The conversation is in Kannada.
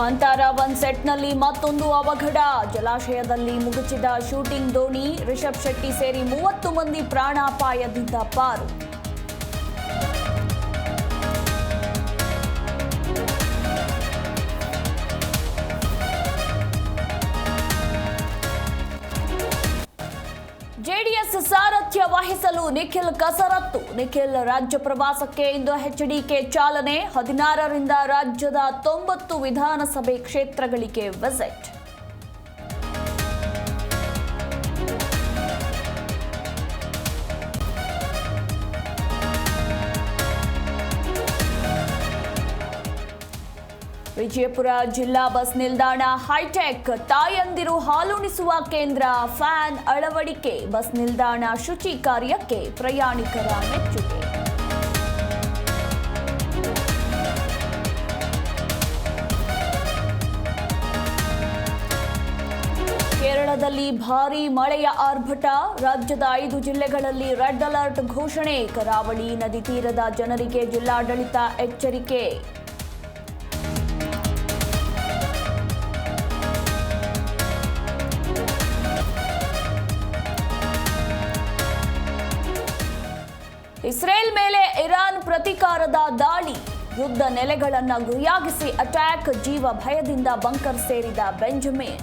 ಕಾಂತಾರ ಒನ್ ಸೆಟ್ನಲ್ಲಿ ಮತ್ತೊಂದು ಅವಘಡ. ಜಲಾಶಯದಲ್ಲಿ ಮುಗುಚಿದ ಶೂಟಿಂಗ್ ದೋಣಿ. ರಿಷಬ್ ಶೆಟ್ಟಿ ಸೇರಿ 30 ಮಂದಿ ಪ್ರಾಣಾಪಾಯದಿಂದ ಪಾರು. ಜೆಡಿಎಸ್ ಸಾರಥ್ಯ ವಹಿಸಲು ನಿಖಿಲ್ ಕಸರತ್ತು. ನಿಖಿಲ್ ರಾಜ್ಯ ಪ್ರವಾಸಕ್ಕೆ ಇಂದು ಎಚ್ಡಿಕೆ ಚಾಲನೆ. 16ರಿಂದ ರಾಜ್ಯದ 90 ವಿಧಾನಸಭೆ ಕ್ಷೇತ್ರಗಳಿಗೆ ವಿಸಿಟ್. ವಿಜಯಪುರ ಜಿಲ್ಲಾ ಬಸ್ ನಿಲ್ದಾಣ ಹೈಟೆಕ್. ತಾಯಂದಿರು ಹಾಲುಣಿಸುವ ಕೇಂದ್ರ, ಫ್ಯಾನ್ ಅಳವಡಿಕೆ. ಬಸ್ ನಿಲ್ದಾಣ ಶುಚಿ ಕಾರ್ಯಕ್ಕೆ ಪ್ರಯಾಣಿಕರ ಮೆಚ್ಚುಗೆ. ಕೇರಳದಲ್ಲಿ ಭಾರೀ ಮಳೆಯ ಆರ್ಭಟ. ರಾಜ್ಯದ 5 ಜಿಲ್ಲೆಗಳಲ್ಲಿ ರೆಡ್ ಅಲರ್ಟ್ ಘೋಷಣೆ. ಕರಾವಳಿ ನದಿ ತೀರದ ಜನರಿಗೆ ಜಿಲ್ಲಾಡಳಿತ ಎಚ್ಚರಿಕೆ. ಇಸ್ರೇಲ್ ಮೇಲೆ ಇರಾನ್ ಪ್ರತೀಕಾರದ ದಾಳಿ. ಯುದ್ಧ ನೆಲೆಗಳನ್ನು ಗುರಿಯಾಗಿಸಿ ಅಟ್ಯಾಕ್. ಜೀವ ಭಯದಿಂದ ಬಂಕರ್ ಸೇರಿದ ಬೆಂಜಮಿನ್.